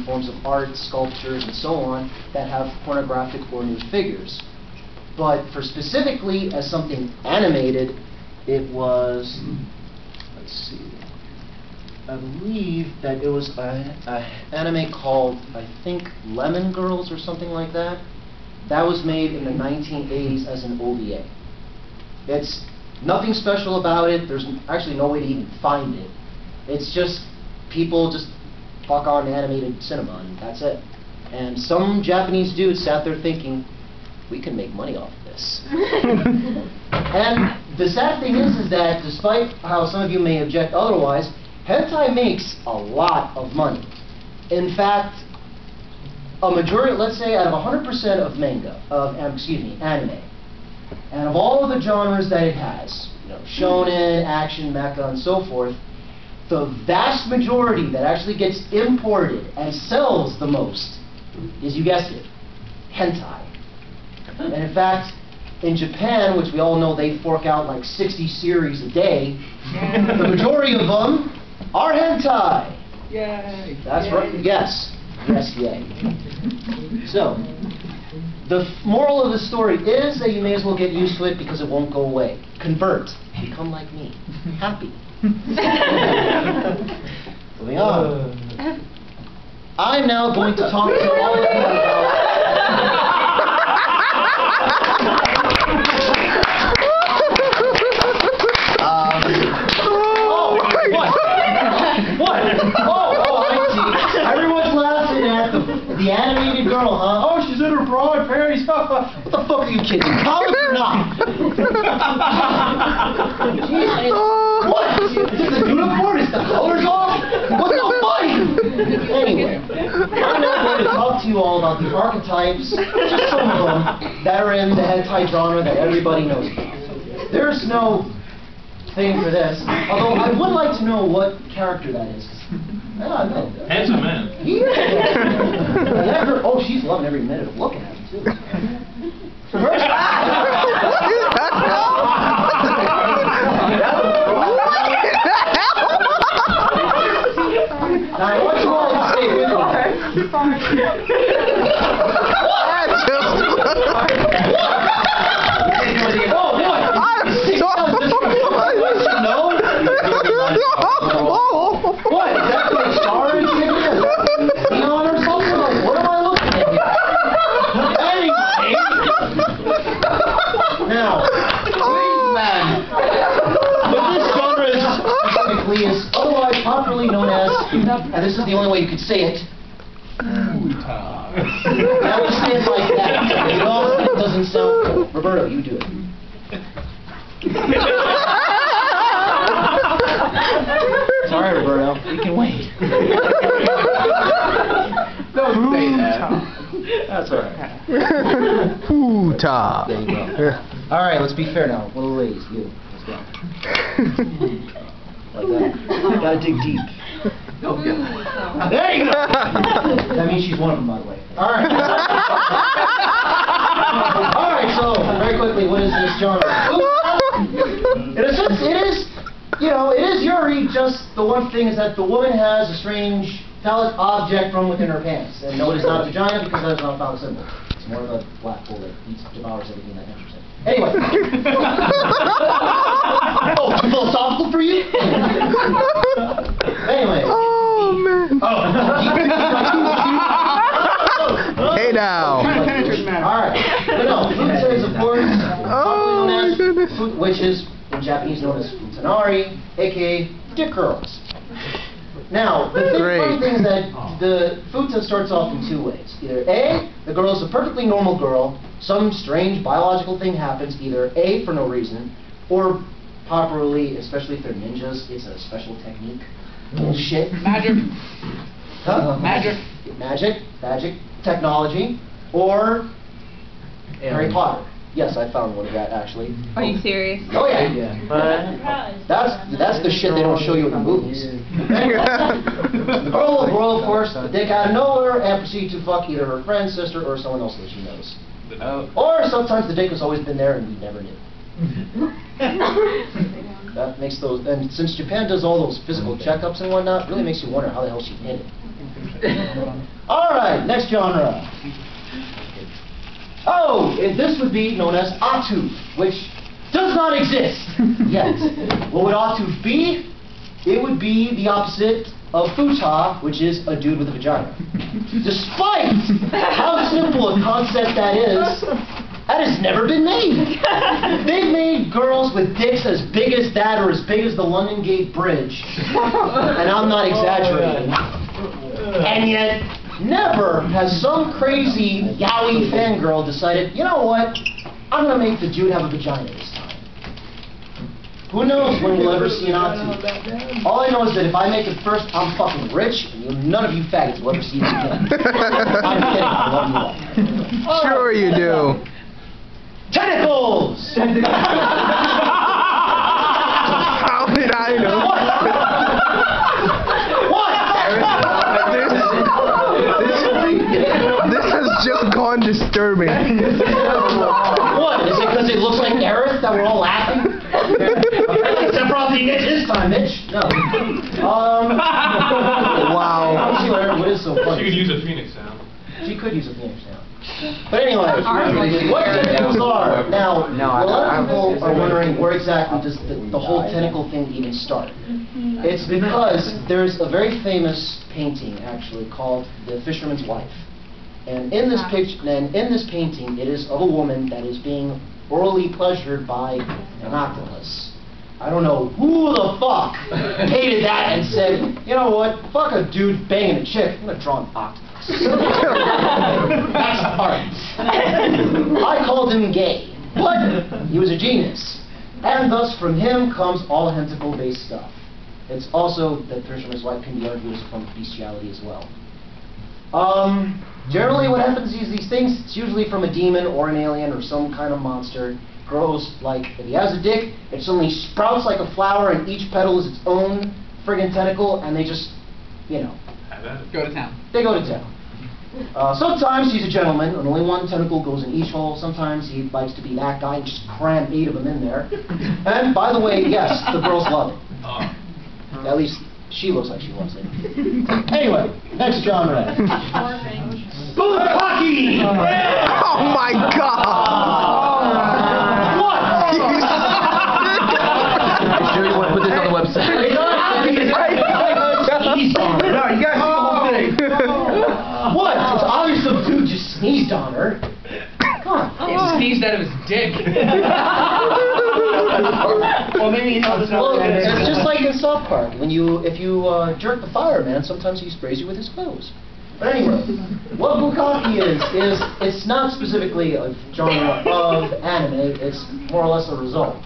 forms of art, sculptures, and so on that have pornographic or nude figures. But for specifically as something animated, it was, let's see, I believe that it was an anime called, I think, Lemon Girls or something like that. That was made in the 1980s as an OVA. It's nothing special about it. There's actually no way to even find it. It's just people just fuck on animated cinema, and that's it. And some Japanese dude sat there thinking, we can make money off of this. And the sad thing is that despite how some of you may object otherwise, hentai makes a lot of money. In fact, a majority, let's say out of 100% of manga, anime, and of all of the genres that it has, you know, shonen, action, mecha, and so forth, the vast majority that actually gets imported and sells the most is, you guessed it, hentai. And in fact, in Japan, which we all know they fork out like 60 series a day, the majority of them are hentai. Yay! That's right. Yes. Yes, yay. So, the moral of the story is that you may as well get used to it because it won't go away. Convert. Become like me. Happy. Moving on. I'm now going to talk to all of you about... The animated girl, huh? Oh, she's in her bra and panties. What the fuck are you kidding? College or not? Jeez, what? Is the uniform? Is the colors off? What the fuck? Anyway, I'm now going to talk to you all about the archetypes, just some of them, that are in the hentai genre that everybody knows about. There's no thing for this, although I would like to know what character that is. No. Handsome man. Yeah. Oh, she's loving every minute of looking at him, too. First, now, I want you all to stay with me. What? Is that like stars? Neon or something? Like, what am I looking at here? Anyway. Now, please, man. What this genre is specifically is otherwise popularly known as, and this is the only way you could say it. Now we say it like that. You know, it doesn't sound cool. Roberto, you do it. Sorry, Roberto. You can wait. Don't say that. That's all right. Puta. There you go. All right, let's be fair now. Little ladies, you. Let's go. Like that. Gotta dig deep. Okay. There you go. That means she's one of them, by the way. All right. All right. So very quickly, what is this genre? In a sense, it is. You know, it is Yuri, just the one thing is that the woman has a strange phallic object from within her pants. And no, it is not a vagina because that is not a phallic symbol. It's more of a black hole that eats, devours everything that enters it. Anyway. Oh, too philosophical for you? Anyway. Oh, man. Hey, now. Alright. But no, Futa is, of course, popularly known as, which is in Japanese known as Futanari, aka dick girls. Now, the funny thing is that the Futa starts off in two ways. Either A, the girl is a perfectly normal girl, some strange biological thing happens, either A, for no reason, or popularly, especially if they're ninjas, it's a special technique. Bullshit. Magic. Huh? Magic. Magic, technology, or Harry Potter. Yes, I found one of that actually. Are you serious? Oh yeah. That's the shit they don't show you in the movies. The girl will grow, of course, the dick out of nowhere and proceed to fuck either her friend, sister, or someone else that she knows. Or sometimes the dick has always been there and we never knew. That makes those, and since Japan does all those physical checkups and whatnot, it really makes you wonder how the hell she did it. All right, next genre. Oh, and this would be known as atuf, which does not exist yet. What would atuf be? It would be the opposite of futa, which is a dude with a vagina. Despite how simple a concept that has never been made. They've made girls with dicks as big as that or as big as the London Gate Bridge. And I'm not exaggerating. And yet, never has some crazy yaoi fangirl decided, you know what, I'm going to make the dude have a vagina this time. Who knows when we'll ever see an atuf? All I know is that if I make it first, I'm fucking rich, and none of you faggots will ever see it again. I'm kidding, I love you all. Sure you do. Tentacles! How did I know? This has just gone disturbing. What? Is it because it looks like Aerith that we're all laughing? Except for all the this time, Mitch. No. Wow. What is so funny? She could use a phoenix sound. She could use a phoenix sound. But anyway, what tentacles are? Now, a lot of people are wondering where exactly does the whole tentacle thing even start. It's because there's a very famous painting, actually, called The Fisherman's Wife. And in this painting, it is of a woman that is being orally pleasured by an octopus. I don't know who the fuck painted that and said, you know what, fuck a dude banging a chick, I'm gonna draw an octopus. That's art. I called him gay, but he was a genius. And thus from him comes all tentacle-based stuff. It's also that Fisherman's Wife can be argued as a form of bestiality as well. Generally what happens is these things, it's usually from a demon or an alien or some kind of monster. Grows like, if he has a dick, it suddenly sprouts like a flower and each petal is its own friggin' tentacle and they just, you know. Go to town. They go to town. Sometimes he's a gentleman and only one tentacle goes in each hole. Sometimes he likes to be that guy and just cram 8 of them in there. And by the way, yes, the girls love it. At least she looks like she loves it. Anyway, next genre. Bukkake! Oh my god! What? You sure you want to put this on the website? No, you guys see the whole thing. What? It's obvious some dude just sneezed on her. Come on. He sneezed out of his dick. Well, maybe it's just like in South Park. If you jerk the fireman, sometimes he sprays you with his clothes. But anyway, what bukkake is it's not specifically a genre of anime. It's more or less a result.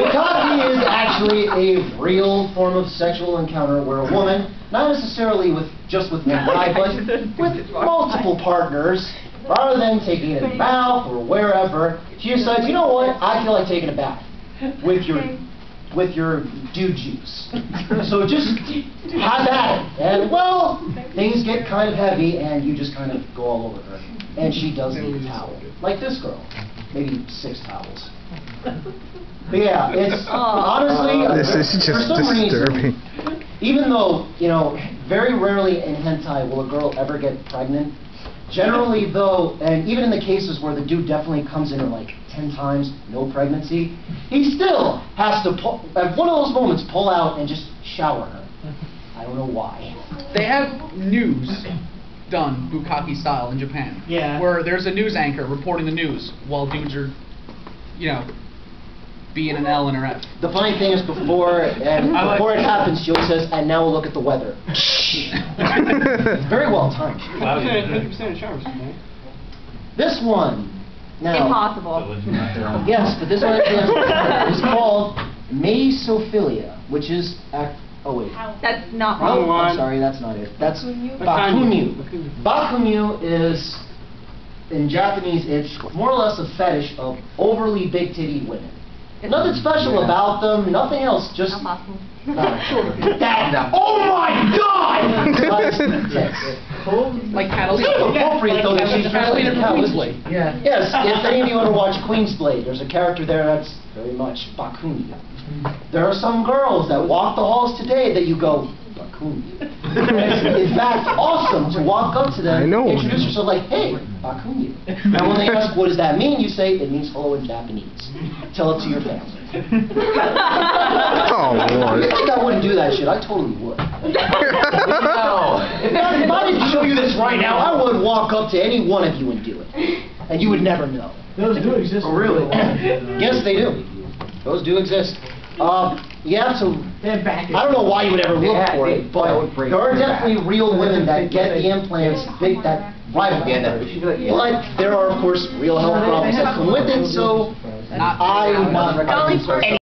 Bukkake is actually a real form of sexual encounter where a woman, not necessarily just with one guy, but with multiple partners, rather than taking it in the mouth or wherever, she decides, you know what, I feel like taking a bath with your dude juice. So just have at it. And well, things get kind of heavy and you just kind of go all over her. And she does need a towel. Like this girl. Maybe 6 towels. But yeah, it's honestly, This is for just some disturbing. reason, even though, you know, very rarely in hentai will a girl ever get pregnant, generally though, and even in the cases where the dude definitely comes in like 10 times, no pregnancy, he still has to, at one of those moments, pull out and just shower her. I don't know why. They have news done bukkake style in Japan. Yeah. Where there's a news anchor reporting the news while dudes are, you know, being an L and an F. The funny thing is before it happens, she always says, and now we'll look at the weather. Very well timed. 100% chance, man. This one. Now, Impossible. yes, but this one is called mesophilia, which is, oh wait. That's not Oh, wrong. I'm sorry, that's not it. That's bakunyu. Bakunyu is, in Japanese, it's more or less a fetish of overly big-titted women. Nothing special about them, nothing else, just... Not possible. that, oh my god! Like It's Catalina. kind of appropriate though that she's dressed like a cow, isn't Queensblade. it? Yeah. Yes, if any of you ever watch Queensblade, there's a character there that's very much bakunyu. There are some girls that walk the halls today that you go, Bakunya. It's in fact awesome to walk up to them, I know. introduce yourself like, hey, Bakunya. And when they ask, what does that mean? You say, it means hello in Japanese. Tell it to your family. Oh, You Lord. think I wouldn't do that shit? I totally would. If I didn't show you this right now, I would walk up to any one of you and do it. And you would never know. Those do exist. Oh, really? Yes, they do. Those do exist. Yeah, so I don't know why you would ever look for it, but there are definitely real women that get the implants that rival them. But there are, of course, real health problems that come with it, so Not I would not recommend it.